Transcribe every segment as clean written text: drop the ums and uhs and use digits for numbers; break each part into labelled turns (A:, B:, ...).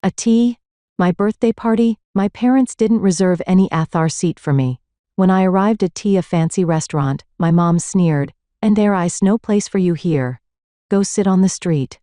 A: A tea? My birthday party? My parents didn't reserve any Athar seat for me. When I arrived at a fancy restaurant, my mom sneered, "And there is no place for you here. Go sit on the street."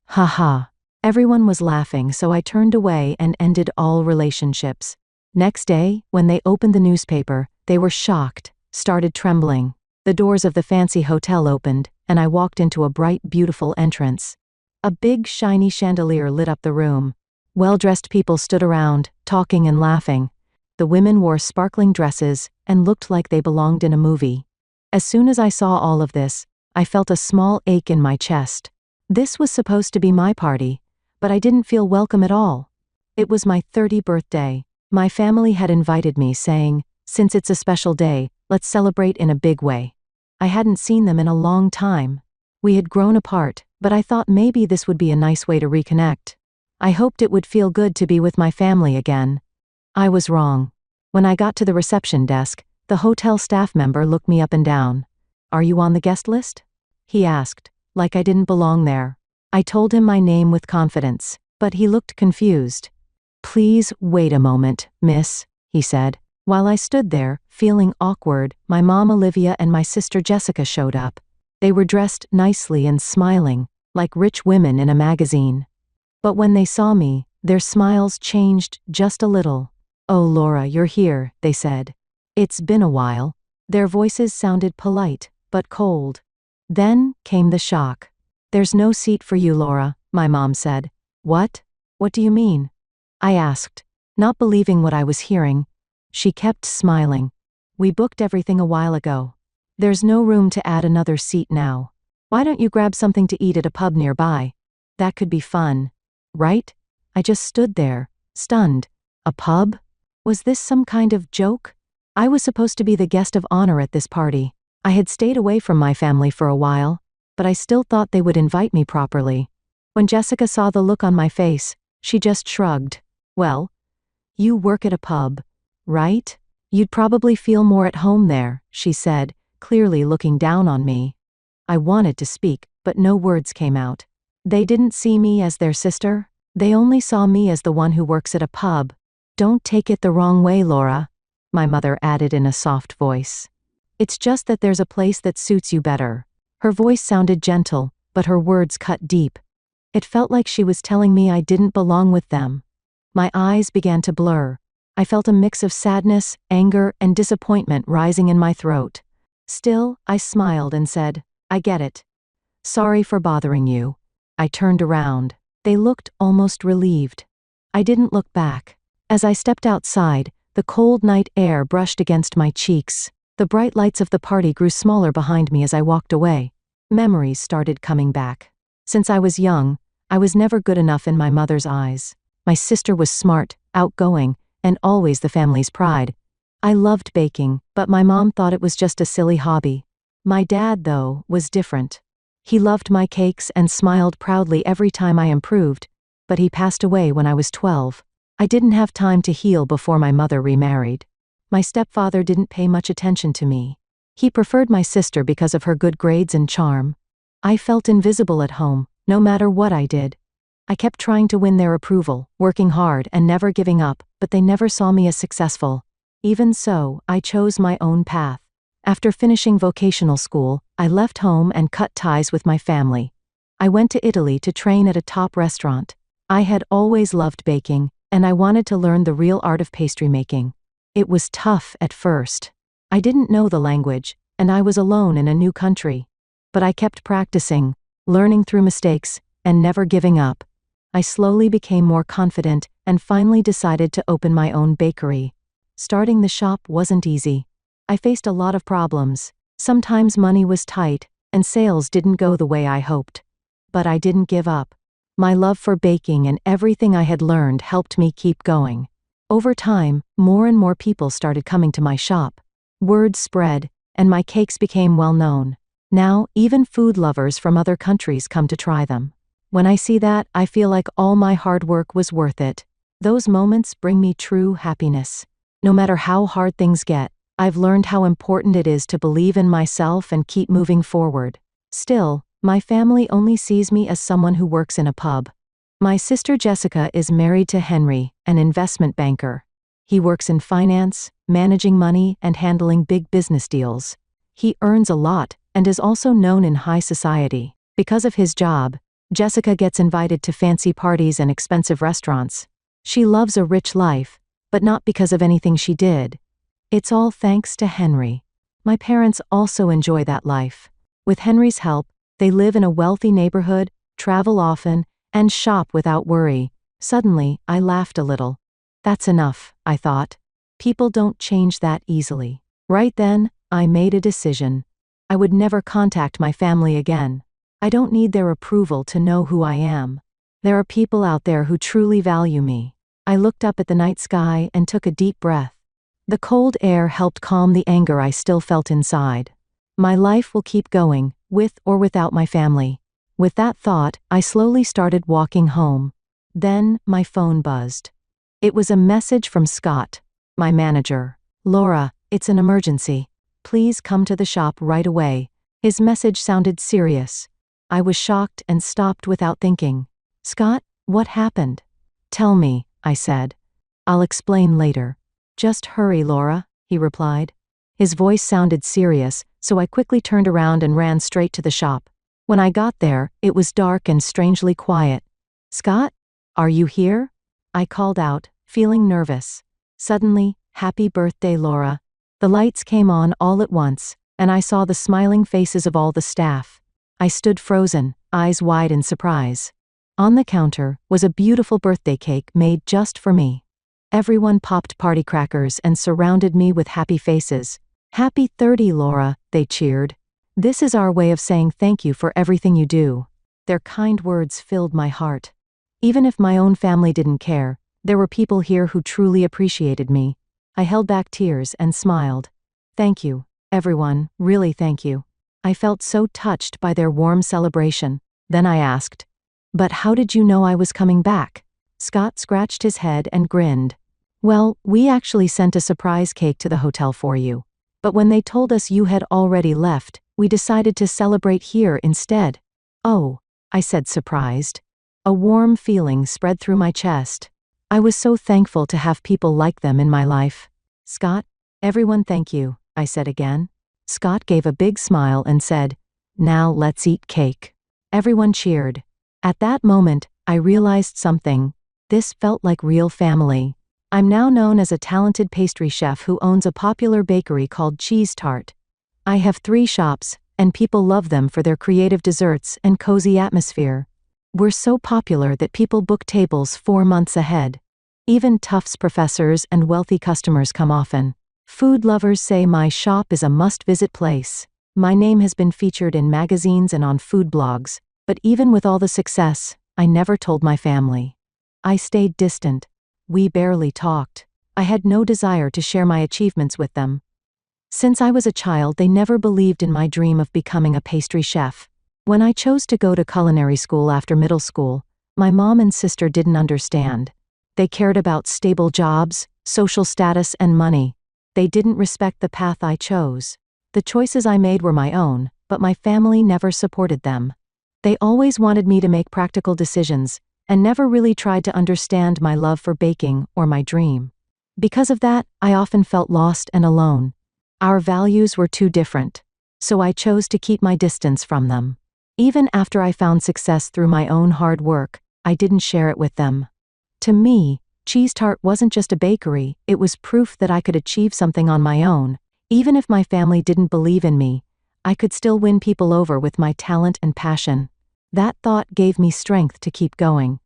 A: Ha ha. Everyone was laughing, so I turned away and ended all relationships. Next day, when they opened the newspaper, they were shocked, started trembling. The doors of the fancy hotel opened, and I walked into a bright, beautiful entrance. A big, shiny chandelier lit up the room. Well-dressed people stood around, talking and laughing. The women wore sparkling dresses and looked like they belonged in a movie. As soon as I saw all of this, I felt a small ache in my chest. This was supposed to be my party, but I didn't feel welcome at all. It was my 30th birthday. My family had invited me, saying, "Since it's a special day, let's celebrate in a big way." I hadn't seen them in a long time. We had grown apart, but I thought maybe this would be a nice way to reconnect. I hoped it would feel good to be with my family again. I was wrong. When I got to the reception desk, the hotel staff member looked me up and down. "Are you on the guest list?" he asked, like I didn't belong there. I told him my name with confidence, but he looked confused. "Please wait a moment, miss," he said. While I stood there, feeling awkward, my mom Olivia and my sister Jessica showed up. They were dressed nicely and smiling, like rich women in a magazine. But when they saw me, their smiles changed just a little. "Oh, Laura, you're here," they said. "It's been a while." Their voices sounded polite, but cold. Then came the shock. "There's no seat for you, Laura," my mom said. "What? What do you mean?" I asked, not believing what I was hearing. She kept smiling. "We booked everything a while ago. There's no room to add another seat now. Why don't you grab something to eat at a pub nearby? That could be fun, right?" I just stood there, stunned. A pub? Was this some kind of joke? I was supposed to be the guest of honor at this party. I had stayed away from my family for a while, but I still thought they would invite me properly. When Jessica saw the look on my face, she just shrugged. "Well, you work at a pub, right? You'd probably feel more at home there," she said, clearly looking down on me. I wanted to speak, but no words came out. They didn't see me as their sister. They only saw me as the one who works at a pub. "Don't take it the wrong way, Laura," my mother added in a soft voice. "It's just that there's a place that suits you better." Her voice sounded gentle, but her words cut deep. It felt like she was telling me I didn't belong with them. My eyes began to blur. I felt a mix of sadness, anger, and disappointment rising in my throat. Still, I smiled and said, "I get it. Sorry for bothering you." I turned around. They looked almost relieved. I didn't look back. As I stepped outside, the cold night air brushed against my cheeks. The bright lights of the party grew smaller behind me as I walked away. Memories started coming back. Since I was young, I was never good enough in my mother's eyes. My sister was smart, outgoing, and always the family's pride. I loved baking, but my mom thought it was just a silly hobby. My dad, though, was different. He loved my cakes and smiled proudly every time I improved, but he passed away when I was 12. I didn't have time to heal before my mother remarried. My stepfather didn't pay much attention to me. He preferred my sister because of her good grades and charm. I felt invisible at home, no matter what I did. I kept trying to win their approval, working hard and never giving up, but they never saw me as successful. Even so, I chose my own path. After finishing vocational school, I left home and cut ties with my family. I went to Italy to train at a top restaurant. I had always loved baking, and I wanted to learn the real art of pastry making. It was tough at first. I didn't know the language, and I was alone in a new country. But I kept practicing, learning through mistakes, and never giving up. I slowly became more confident and finally decided to open my own bakery. Starting the shop wasn't easy. I faced a lot of problems. Sometimes money was tight, and sales didn't go the way I hoped. But I didn't give up. My love for baking and everything I had learned helped me keep going. Over time, more and more people started coming to my shop. Word spread, and my cakes became well known. Now, even food lovers from other countries come to try them. When I see that, I feel like all my hard work was worth it. Those moments bring me true happiness. No matter how hard things get, I've learned how important it is to believe in myself and keep moving forward. Still, my family only sees me as someone who works in a pub. My sister Jessica is married to Henry, an investment banker. He works in finance, managing money and handling big business deals. He earns a lot and is also known in high society. Because of his job, Jessica gets invited to fancy parties and expensive restaurants. She loves a rich life, but not because of anything she did. It's all thanks to Henry. My parents also enjoy that life. With Henry's help, they live in a wealthy neighborhood, travel often, and shop without worry. Suddenly, I laughed a little. That's enough, I thought. People don't change that easily. Right then, I made a decision. I would never contact my family again. I don't need their approval to know who I am. There are people out there who truly value me. I looked up at the night sky and took a deep breath. The cold air helped calm the anger I still felt inside. My life will keep going, with or without my family. With that thought, I slowly started walking home. Then, my phone buzzed. It was a message from Scott, my manager. "Laura, it's an emergency. Please come to the shop right away." His message sounded serious. I was shocked and stopped without thinking. "Scott, what happened?" "Tell me," I said. "I'll explain later." "Just hurry, Laura," he replied. His voice sounded serious, so I quickly turned around and ran straight to the shop. When I got there, it was dark and strangely quiet. "Scott, are you here?" I called out, feeling nervous. Suddenly, "Happy birthday, Laura." The lights came on all at once, and I saw the smiling faces of all the staff. I stood frozen, eyes wide in surprise. On the counter was a beautiful birthday cake made just for me. Everyone popped party crackers and surrounded me with happy faces. "Happy 30, Laura," they cheered. "This is our way of saying thank you for everything you do." Their kind words filled my heart. Even if my own family didn't care, there were people here who truly appreciated me. I held back tears and smiled. "Thank you, everyone, really thank you." I felt so touched by their warm celebration. Then I asked, "But how did you know I was coming back?" Scott scratched his head and grinned. "Well, we actually sent a surprise cake to the hotel for you. But when they told us you had already left, we decided to celebrate here instead." "Oh," I said, surprised. A warm feeling spread through my chest. I was so thankful to have people like them in my life. "Scott, everyone thank you," I said again. Scott gave a big smile and said, "Now let's eat cake." Everyone cheered. At that moment, I realized something. This felt like real family. I'm now known as a talented pastry chef who owns a popular bakery called Cheese Tart. I have 3 shops, and people love them for their creative desserts and cozy atmosphere. We're so popular that people book tables 4 months ahead. Even Tufts professors and wealthy customers come often. Food lovers say my shop is a must-visit place. My name has been featured in magazines and on food blogs, but even with all the success, I never told my family. I stayed distant. We barely talked. I had no desire to share my achievements with them. Since I was a child, they never believed in my dream of becoming a pastry chef. When I chose to go to culinary school after middle school, my mom and sister didn't understand. They cared about stable jobs, social status, and money. They didn't respect the path I chose. The choices I made were my own, but my family never supported them. They always wanted me to make practical decisions, and never really tried to understand my love for baking or my dream. Because of that, I often felt lost and alone. Our values were too different, so I chose to keep my distance from them. Even after I found success through my own hard work, I didn't share it with them. To me, Cheese Tart wasn't just a bakery, it was proof that I could achieve something on my own. Even if my family didn't believe in me, I could still win people over with my talent and passion. That thought gave me strength to keep going.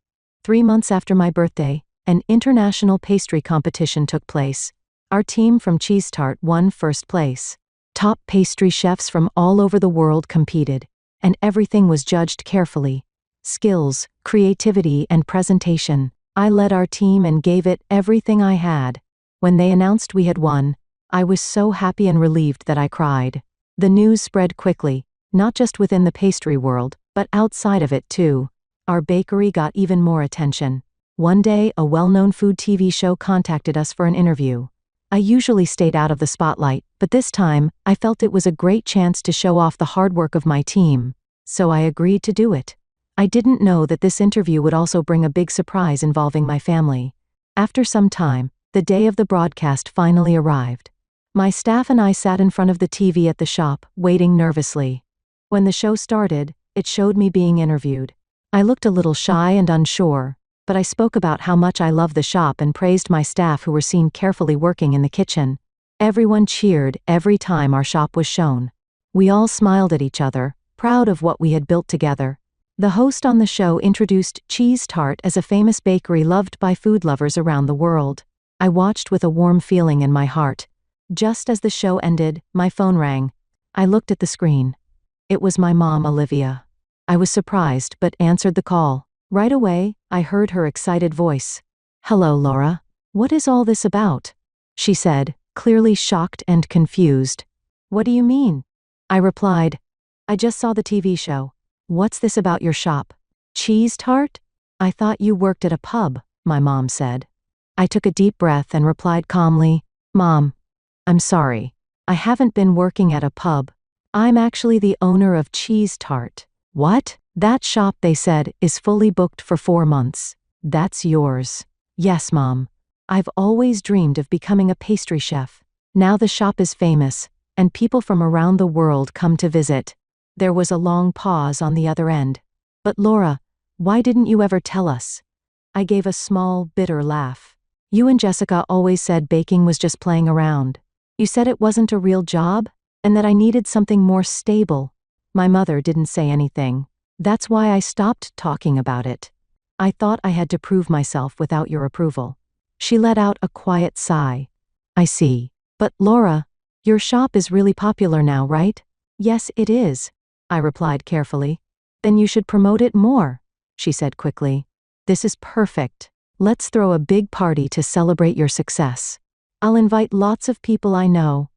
A: 3 months after my birthday, an international pastry competition took place. Our team from Cheese Tart won first place. Top pastry chefs from all over the world competed, and everything was judged carefully. Skills, creativity, and presentation. I led our team and gave it everything I had. When they announced we had won, I was so happy and relieved that I cried. The news spread quickly, not just within the pastry world, but outside of it too. Our bakery got even more attention. One day, a well-known food TV show contacted us for an interview. I usually stayed out of the spotlight, but this time, I felt it was a great chance to show off the hard work of my team, so I agreed to do it. I didn't know that this interview would also bring a big surprise involving my family. After some time, the day of the broadcast finally arrived. My staff and I sat in front of the TV at the shop, waiting nervously. When the show started, it showed me being interviewed. I looked a little shy and unsure, but I spoke about how much I love the shop and praised my staff who were seen carefully working in the kitchen. Everyone cheered every time our shop was shown. We all smiled at each other, proud of what we had built together. The host on the show introduced Cheese Tart as a famous bakery loved by food lovers around the world. I watched with a warm feeling in my heart. Just as the show ended, my phone rang. I looked at the screen. It was my mom, Olivia. I was surprised but answered the call. Right away, I heard her excited voice. "Hello, Laura. What is all this about?" she said, clearly shocked and confused. "What do you mean?" I replied. "I just saw the TV show. What's this about your shop? Cheese Tart? I thought you worked at a pub," my mom said. I took a deep breath and replied calmly, "Mom, I'm sorry. I haven't been working at a pub. I'm actually the owner of Cheese Tart." "What?" "That shop," they said, "is fully booked for 4 months. That's yours." "Yes, Mom. I've always dreamed of becoming a pastry chef. Now the shop is famous, and people from around the world come to visit." There was a long pause on the other end. "But Laura, why didn't you ever tell us?" I gave a small, bitter laugh. "You and Jessica always said baking was just playing around. You said it wasn't a real job, and that I needed something more stable." My mother didn't say anything. "That's why I stopped talking about it. I thought I had to prove myself without your approval." She let out a quiet sigh. "I see. But Laura, your shop is really popular now, right?" "Yes, it is," I replied carefully. "Then you should promote it more," she said quickly. "This is perfect. Let's throw a big party to celebrate your success. I'll invite lots of people I know.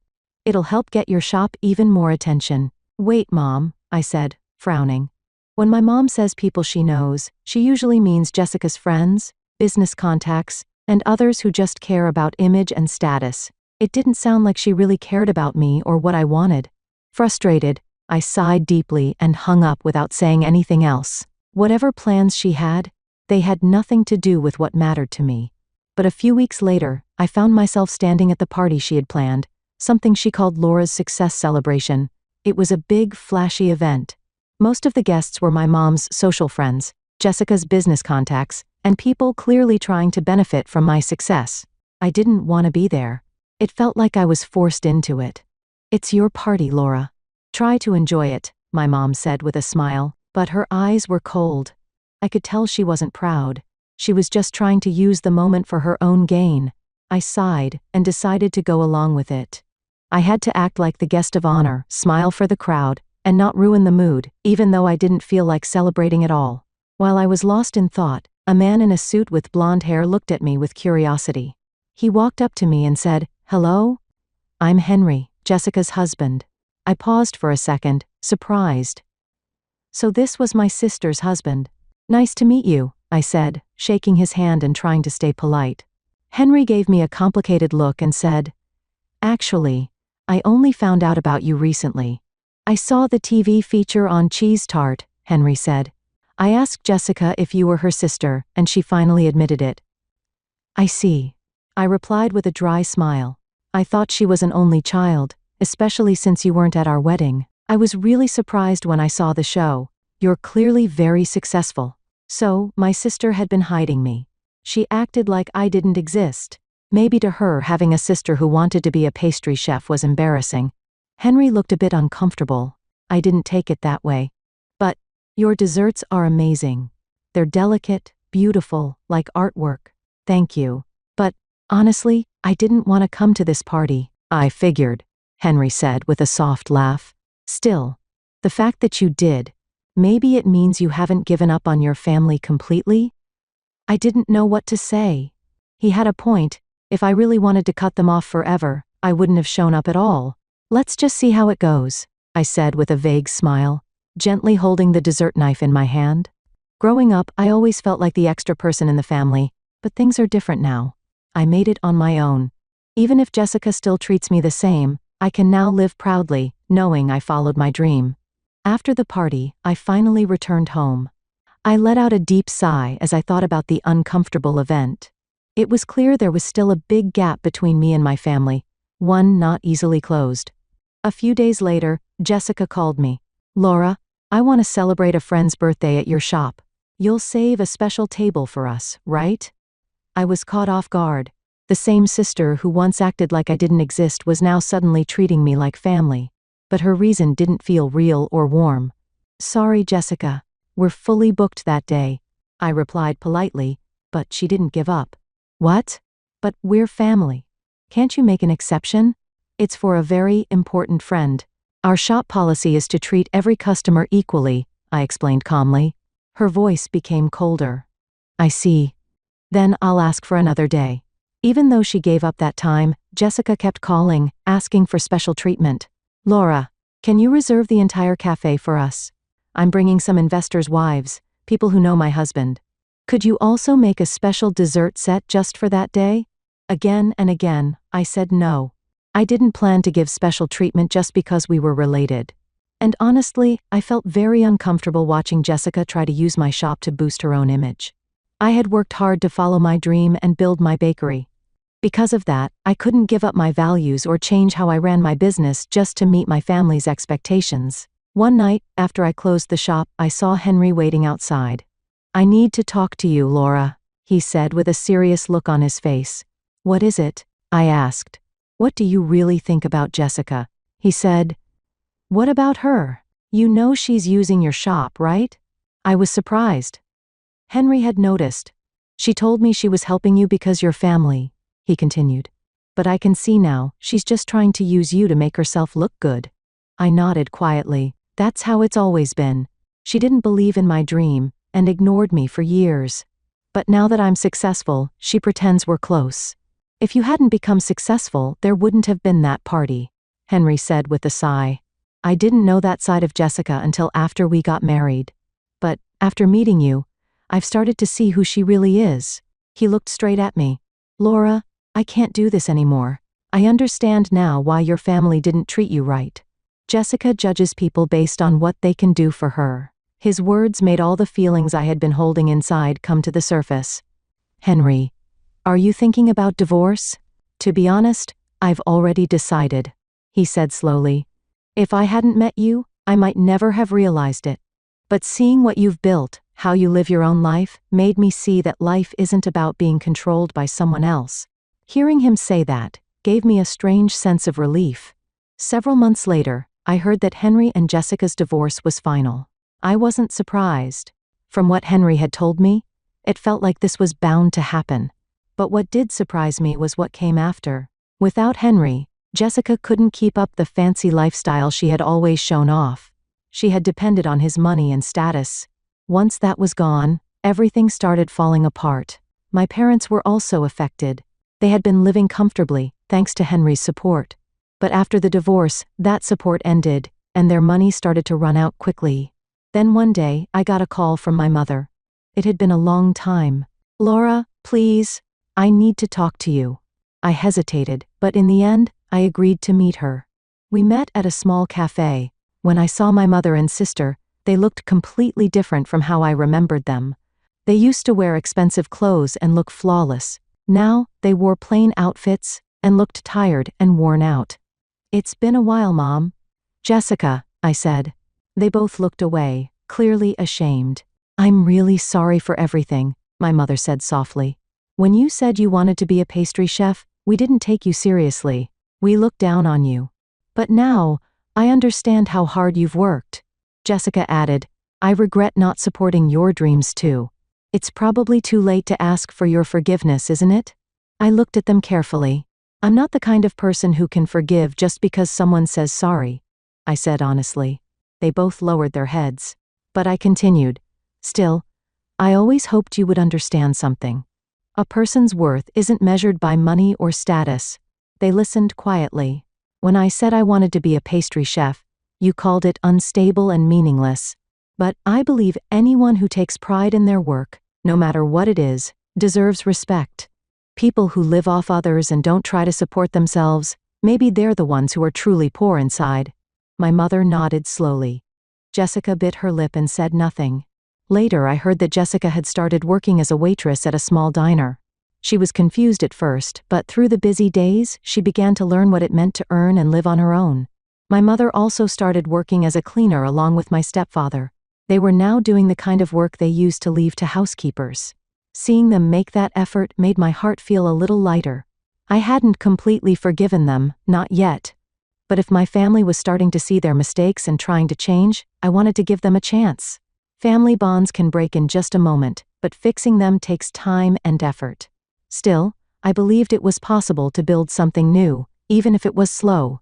A: It'll help get your shop even more attention." "Wait, Mom," I said, frowning. When my mom says people she knows, she usually means Jessica's friends, business contacts, and others who just care about image and status. It didn't sound like she really cared about me or what I wanted. Frustrated, I sighed deeply and hung up without saying anything else. Whatever plans she had, they had nothing to do with what mattered to me. But a few weeks later, I found myself standing at the party she had planned, something she called Laura's success celebration. It was a big, flashy event. Most of the guests were my mom's social friends, Jessica's business contacts, and people clearly trying to benefit from my success. I didn't want to be there. It felt like I was forced into it. "It's your party, Laura. Try to enjoy it," my mom said with a smile, but her eyes were cold. I could tell she wasn't proud. She was just trying to use the moment for her own gain. I sighed and decided to go along with it. I had to act like the guest of honor, smile for the crowd, and not ruin the mood, even though I didn't feel like celebrating at all. While I was lost in thought, a man in a suit with blonde hair looked at me with curiosity. He walked up to me and said, "Hello? I'm Henry, Jessica's husband." I paused for a second, surprised. "So this was my sister's husband. Nice to meet you," I said, shaking his hand and trying to stay polite. Henry gave me a complicated look and said, "Actually, I only found out about you recently. I saw the TV feature on Cheese Tart," Henry said. "I asked Jessica if you were her sister, and she finally admitted it." "I see," I replied with a dry smile. "I thought she was an only child, especially since you weren't at our wedding. I was really surprised when I saw the show. You're clearly very successful." So, my sister had been hiding me. She acted like I didn't exist. Maybe to her, having a sister who wanted to be a pastry chef was embarrassing. Henry looked a bit uncomfortable. I didn't take it that way. "But, your desserts are amazing. They're delicate, beautiful, like artwork. Thank you. But, honestly, I didn't want to come to this party." "I figured," Henry said with a soft laugh. "Still, the fact that you did, maybe it means you haven't given up on your family completely?" I didn't know what to say. He had a point. If I really wanted to cut them off forever, I wouldn't have shown up at all. "Let's just see how it goes," I said with a vague smile, gently holding the dessert knife in my hand. Growing up, I always felt like the extra person in the family, but things are different now. I made it on my own. Even if Jessica still treats me the same, I can now live proudly, knowing I followed my dream. After the party, I finally returned home. I let out a deep sigh as I thought about the uncomfortable event. It was clear there was still a big gap between me and my family, one not easily closed. A few days later, Jessica called me. "Laura, I want to celebrate a friend's birthday at your shop. You'll save a special table for us, right?" I was caught off guard. The same sister who once acted like I didn't exist was now suddenly treating me like family. But her reason didn't feel real or warm. "Sorry, Jessica. We're fully booked that day," I replied politely, but she didn't give up. "What? But we're family. Can't you make an exception? It's for a very important friend. Our shop policy is to treat every customer equally," I explained calmly. Her voice became colder. "I see. Then I'll ask for another day." Even though she gave up that time, Jessica kept calling, asking for special treatment. "Laura, can you reserve the entire cafe for us? I'm bringing some investors' wives, people who know my husband. Could you also make a special dessert set just for that day?" Again and again, I said no. I didn't plan to give special treatment just because we were related. And honestly, I felt very uncomfortable watching Jessica try to use my shop to boost her own image. I had worked hard to follow my dream and build my bakery. Because of that, I couldn't give up my values or change how I ran my business just to meet my family's expectations. One night, after I closed the shop, I saw Henry waiting outside. "I need to talk to you, Laura," he said with a serious look on his face. "What is it?" I asked. "What do you really think about Jessica?" He said. "What about her? You know she's using your shop, right?" I was surprised. Henry had noticed. "She told me she was helping you because you're family," he continued. "But I can see now, she's just trying to use you to make herself look good." I nodded quietly. That's how it's always been. She didn't believe in my dream, and ignored me for years. But now that I'm successful, she pretends we're close. "If you hadn't become successful, there wouldn't have been that party," Henry said with a sigh. "I didn't know that side of Jessica until after we got married. But, after meeting you, I've started to see who she really is." He looked straight at me. "Laura, I can't do this anymore. I understand now why your family didn't treat you right. Jessica judges people based on what they can do for her." His words made all the feelings I had been holding inside come to the surface. "Henry, are you thinking about divorce?" "To be honest, I've already decided," he said slowly. "If I hadn't met you, I might never have realized it. But seeing what you've built, how you live your own life, made me see that life isn't about being controlled by someone else." Hearing him say that gave me a strange sense of relief. Several months later, I heard that Henry and Jessica's divorce was final. I wasn't surprised. From what Henry had told me, it felt like this was bound to happen. But what did surprise me was what came after. Without Henry, Jessica couldn't keep up the fancy lifestyle she had always shown off. She had depended on his money and status. Once that was gone, everything started falling apart. My parents were also affected. They had been living comfortably, thanks to Henry's support. But after the divorce, that support ended, and their money started to run out quickly. Then one day, I got a call from my mother. It had been a long time. "Laura, please, I need to talk to you." I hesitated, but in the end, I agreed to meet her. We met at a small cafe. When I saw my mother and sister, they looked completely different from how I remembered them. They used to wear expensive clothes and look flawless. Now, they wore plain outfits and looked tired and worn out. "It's been a while, Mom." "Jessica," I said. They both looked away, clearly ashamed. "I'm really sorry for everything," my mother said softly. "When you said you wanted to be a pastry chef, we didn't take you seriously. We looked down on you. But now, I understand how hard you've worked." Jessica added, "I regret not supporting your dreams too. It's probably too late to ask for your forgiveness, isn't it?" I looked at them carefully. "I'm not the kind of person who can forgive just because someone says sorry," I said honestly. They both lowered their heads. But I continued. "Still, I always hoped you would understand something. A person's worth isn't measured by money or status." They listened quietly. "When I said I wanted to be a pastry chef, you called it unstable and meaningless. But I believe anyone who takes pride in their work, no matter what it is, deserves respect. People who live off others and don't try to support themselves, maybe they're the ones who are truly poor inside." My mother nodded slowly. Jessica bit her lip and said nothing. Later, I heard that Jessica had started working as a waitress at a small diner. She was confused at first, but through the busy days, she began to learn what it meant to earn and live on her own. My mother also started working as a cleaner along with my stepfather. They were now doing the kind of work they used to leave to housekeepers. Seeing them make that effort made my heart feel a little lighter. I hadn't completely forgiven them, not yet. But if my family was starting to see their mistakes and trying to change, I wanted to give them a chance. Family bonds can break in just a moment, but fixing them takes time and effort. Still, I believed it was possible to build something new, even if it was slow.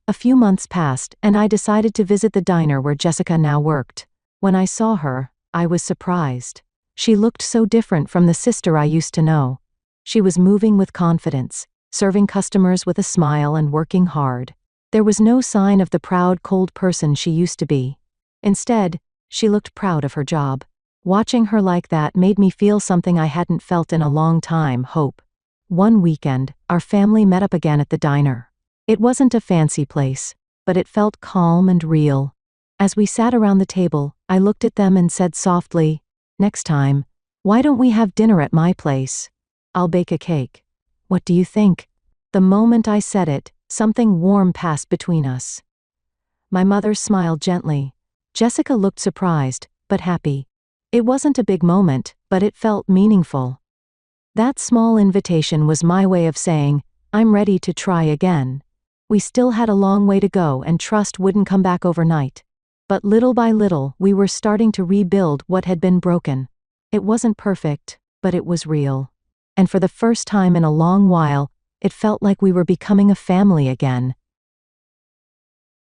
A: A few months passed, and I decided to visit the diner where Jessica now worked. When I saw her, I was surprised. She looked so different from the sister I used to know. She was moving with confidence, serving customers with a smile and working hard. There was no sign of the proud, cold person she used to be. Instead, she looked proud of her job. Watching her like that made me feel something I hadn't felt in a long time: hope. One weekend, our family met up again at the diner. It wasn't a fancy place, but it felt calm and real. As we sat around the table, I looked at them and said softly, "Next time, why don't we have dinner at my place? I'll bake a cake. What do you think?" The moment I said it, something warm passed between us. My mother smiled gently. Jessica looked surprised, but happy. It wasn't a big moment, but it felt meaningful. That small invitation was my way of saying, I'm ready to try again. We still had a long way to go, and trust wouldn't come back overnight. But little by little, we were starting to rebuild what had been broken. It wasn't perfect, but it was real. And for the first time in a long while, it felt like we were becoming a family again,